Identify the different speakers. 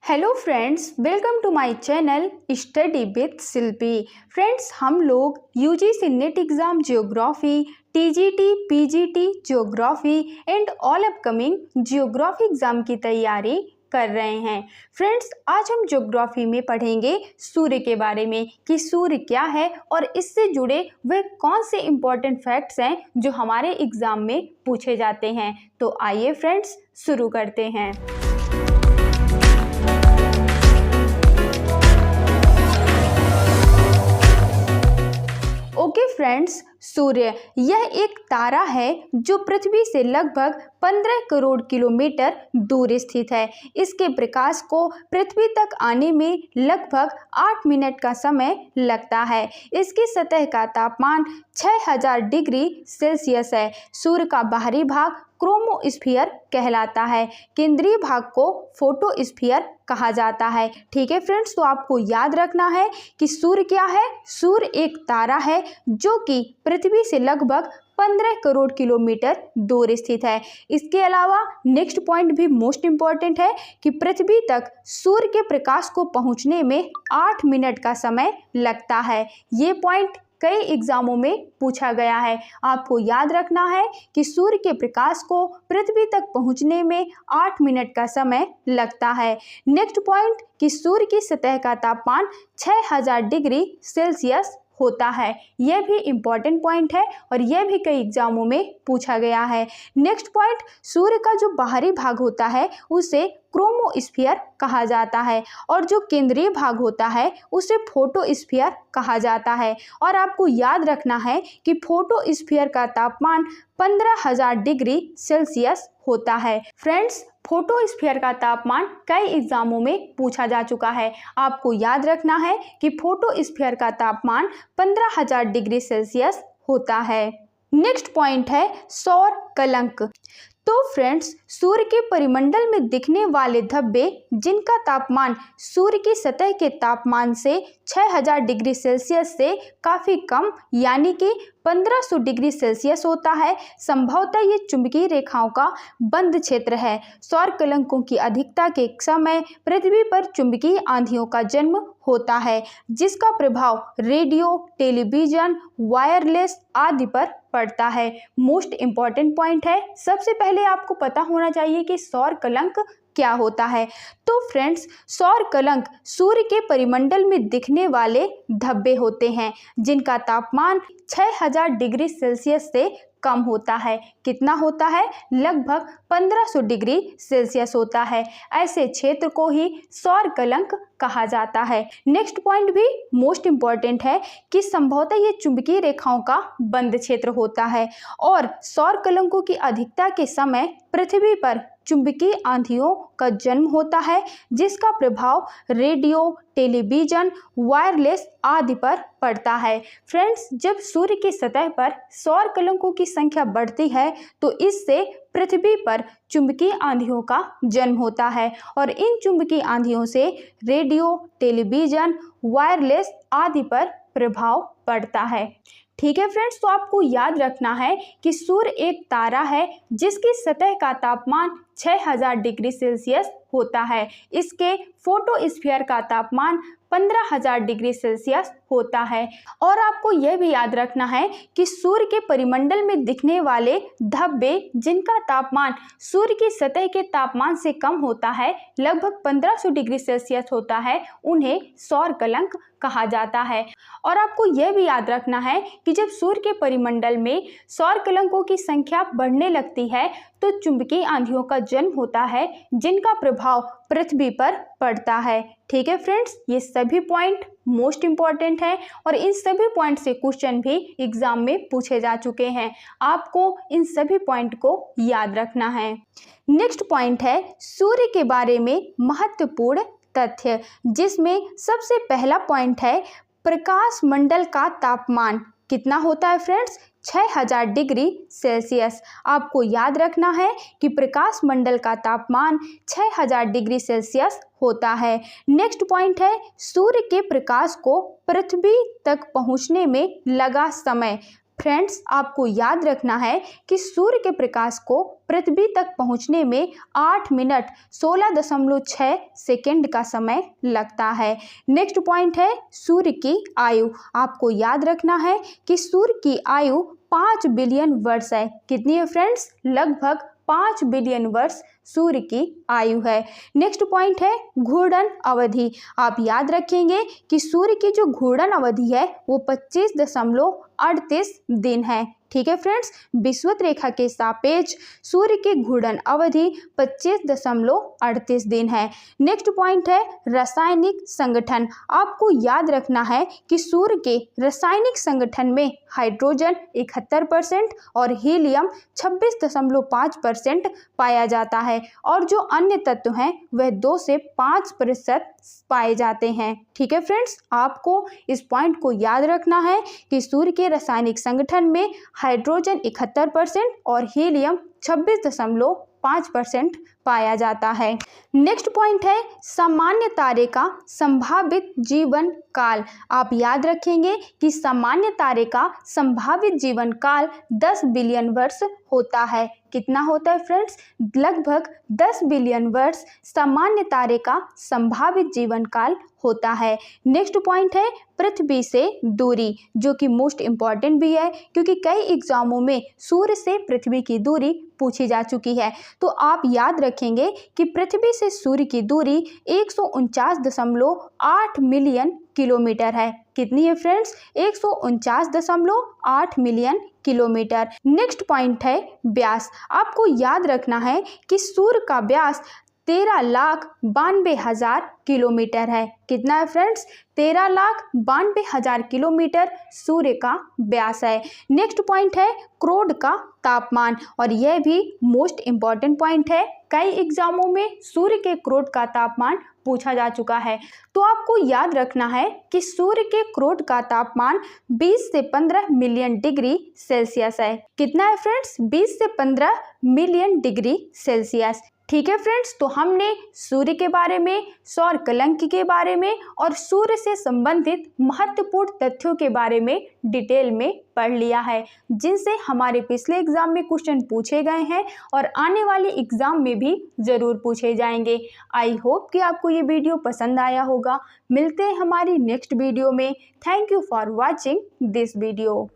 Speaker 1: Hello friends, welcome to my channel study with Shilpi. Friends, हम लोग UGC NET exam geography, TGT, PGT geography and all upcoming geography exam की तैयारी कर रहे हैं। फ्रेंड्स, आज हम ज्योग्राफी में पढ़ेंगे सूर्य के बारे में कि सूर्य क्या है और इससे जुड़े वे कौन से इम्पोर्टेंट फैक्ट्स हैं जो हमारे एग्ज़ाम में पूछे जाते हैं। तो आइए फ्रेंड्स, शुरू करते हैं। ओके फ्रेंड्स, सूर्य यह एक तारा है जो पृथ्वी से लगभग 15 करोड़ किलोमीटर दूर स्थित है। इसके प्रकाश को पृथ्वी तक आने में लगभग 8 मिनट का समय लगता है। इसकी सतह का तापमान 6000 डिग्री सेल्सियस है। सूर्य का बाहरी भाग क्रोमोस्फीयर कहलाता है। केंद्रीय भाग को फोटोस्फीयर कहा जाता है। ठीक है फ्रेंड्स, तो आपको याद रखना है कि सूर्य क्या है। सूर्य एक तारा है जो कि पृथ्वी से लगभग 15 करोड़ किलोमीटर दूर स्थित है। इसके अलावा नेक्स्ट पॉइंट भी मोस्ट इम्पॉर्टेंट है कि पृथ्वी तक सूर्य के प्रकाश को पहुंचने में 8 मिनट का समय लगता है। ये पॉइंट कई एग्जामों में पूछा गया है। आपको याद रखना है कि सूर्य के प्रकाश को पृथ्वी तक पहुंचने में 8 मिनट का समय लगता है। नेक्स्ट पॉइंट कि सूर्य की सतह का तापमान 6000 डिग्री सेल्सियस होता है। यह भी इम्पॉर्टेंट पॉइंट है और यह भी कई एग्जामों में पूछा गया है। नेक्स्ट पॉइंट, सूर्य का जो बाहरी भाग होता है उसे क्रोमोस्फीयर कहा जाता है और जो केंद्रीय भाग होता है उसे फोटोस्फीयर कहा जाता है। और आपको याद रखना है कि फोटोस्फीयर का तापमान 15000 डिग्री सेल्सियस होता है। फ्रेंड्स, फोटोस्फीयर का तापमान कई एग्जामों में पूछा जा चुका है। आपको याद रखना है कि फोटोस्फीयर का तापमान 15000 डिग्री सेल्सियस होता है। नेक्स्ट पॉइंट है सौर कलंक। तो फ्रेंड्स, सूर्य के परिमंडल में दिखने वाले धब्बे जिनका तापमान सूर्य की सतह के तापमान से 6000 डिग्री सेल्सियस से काफ़ी कम यानी कि 1500 डिग्री सेल्सियस होता है, संभवतः ये चुंबकीय रेखाओं का बंद क्षेत्र है। सौर कलंकों की अधिकता के समय पृथ्वी पर चुंबकीय आंधियों का जन्म होता है जिसका प्रभाव रेडियो, टेलीविजन, वायरलेस आदि पर पड़ता है। मोस्ट इम्पॉर्टेंट पॉइंट है। सबसे पहले आपको पता होना चाहिए कि सौर कलंक क्या होता है। तो फ्रेंड्स, सौर कलंक सूर्य के परिमंडल में दिखने वाले धब्बे होते हैं जिनका तापमान 6000 डिग्री सेल्सियस से कम होता है। कितना होता है? लगभग 1500 डिग्री सेल्सियस होता है। ऐसे क्षेत्र को ही सौर कलंक कहा जाता है। नेक्स्ट पॉइंट भी मोस्ट इम्पॉर्टेंट है कि संभवतः ये चुंबकीय रेखाओं का बंद क्षेत्र होता है और सौर कलंकों की अधिकता के समय पृथ्वी पर चुंबकीय आंधियों का जन्म होता है जिसका प्रभाव रेडियो, टेलीविजन, वायरलेस आदि पर पड़ता है। फ्रेंड्स, जब सूर्य की सतह पर सौर कलंकों की संख्या बढ़ती है तो इससे पृथ्वी पर चुंबकीय आंधियों का जन्म होता है और इन चुंबकीय आंधियों से रेडियो, टेलीविजन, वायरलेस आदि पर प्रभाव पड़ता है। ठीक है फ्रेंड्स, तो आपको याद रखना है कि सूर्य एक तारा है जिसकी सतह का तापमान 6000 डिग्री सेल्सियस होता है। इसके फोटोस्फीयर का तापमान 15000 डिग्री सेल्सियस होता है। और आपको यह भी याद रखना है कि सूर्य के परिमंडल में दिखने वाले धब्बे जिनका तापमान सूर्य की सतह के तापमान से कम होता है, लगभग 1500 डिग्री सेल्सियस होता है, उन्हें सौर कलंक कहा जाता है। और आपको यह भी याद रखना है कि जब सूर्य के परिमंडल में सौर कलंकों की संख्या बढ़ने लगती है तो चुंबकीय आंधियों का जन्म होता है जिनका प्रभाव पृथ्वी पर पड़ता है। ठीक है फ्रेंड्स, ये सभी पॉइंट मोस्ट इम्पॉर्टेंट है और इन सभी पॉइंट से क्वेश्चन भी एग्जाम में पूछे जा चुके हैं। आपको इन सभी पॉइंट को याद रखना है। नेक्स्ट पॉइंट है सूर्य के बारे में महत्वपूर्ण तथ्य, जिसमें सबसे पहला पॉइंट है प्रकाश मंडल का तापमान कितना होता है फ्रेंड्स? 6000 degree Celsius. आपको याद रखना है कि प्रकाश मंडल का तापमान 6000 डिग्री सेल्सियस होता है। नेक्स्ट पॉइंट है सूर्य के प्रकाश को पृथ्वी तक पहुंचने में लगा समय फ्रेंड्स, आपको याद रखना है कि सूर्य के प्रकाश को पृथ्वी तक पहुंचने में 8 मिनट 16.6 सेकंड का समय लगता है। नेक्स्ट पॉइंट है सूर्य की आयु। आपको याद रखना है कि सूर्य की आयु 5 बिलियन वर्ष है। कितनी है फ्रेंड्स? लगभग 5 बिलियन वर्ष सूर्य की आयु है। नेक्स्ट पॉइंट है घूर्णन अवधि। आप याद रखेंगे कि सूर्य की जो घूर्णन अवधि है वो 25.38 दिन है। ठीक है फ्रेंड्स, विषुवत रेखा के सापेक्ष सूर्य की घूर्णन अवधि 25.38 दिन है। नेक्स्ट पॉइंट है रासायनिक संगठन। आपको याद रखना है कि सूर्य के रासायनिक संगठन में हाइड्रोजन 71% और हीलियम 26.5% पाया जाता है और जो अन्य तत्व हैं वह 2 से 5% पाए जाते हैं। ठीक है फ्रेंड्स, आपको इस पॉइंट को याद रखना है कि सूर्य के रासायनिक संगठन में हाइड्रोजन 71% और हीलियम 26.5% पाया जाता है। नेक्स्ट पॉइंट है सामान्य तारे का संभावित जीवन काल। आप याद रखेंगे कि सामान्य तारे का संभावित जीवन काल 10 बिलियन वर्ष होता है। कितना होता है फ्रेंड्स? लगभग 10 बिलियन वर्ष सामान्य तारे का संभावित जीवन काल होता है। नेक्स्ट पॉइंट है पृथ्वी से दूरी, जो कि मोस्ट इंपॉर्टेंट भी है क्योंकि कई एग्जामों में सूर्य से पृथ्वी की दूरी पूछी जा चुकी है। तो आप याद रखेंगे कि पृथ्वी से सूर्य की दूरी 149.8 मिलियन किलोमीटर है। कितनी है friends? 149.8 million kilometre. Next point है व्यास। आपको याद रखना है कि सूर्य का व्यास 13,92,000 किलोमीटर है। कितना है फ्रेंड्स? 13,92,000 किलोमीटर सूर्य का व्यास है। नेक्स्ट पॉइंट है क्रोध का तापमान, और यह भी मोस्ट इंपॉर्टेंट पॉइंट है। कई एग्जामों में सूर्य के क्रोध का तापमान पूछा जा चुका है। तो आपको याद रखना है कि सूर्य के क्रोध का तापमान 20 से 15 मिलियन डिग्री सेल्सियस है। कितना है फ्रेंड्स? 20 से 15 मिलियन डिग्री सेल्सियस। ठीक है फ्रेंड्स, तो हमने सूर्य के बारे में, सौर कलंक के बारे में और सूर्य से संबंधित महत्वपूर्ण तथ्यों के बारे में डिटेल में पढ़ लिया है, जिनसे हमारे पिछले एग्जाम में क्वेश्चन पूछे गए हैं और आने वाले एग्जाम में भी ज़रूर पूछे जाएंगे। आई होप कि आपको ये वीडियो पसंद आया होगा। मिलते हैं हमारी नेक्स्ट वीडियो में। Thank you for watching this video.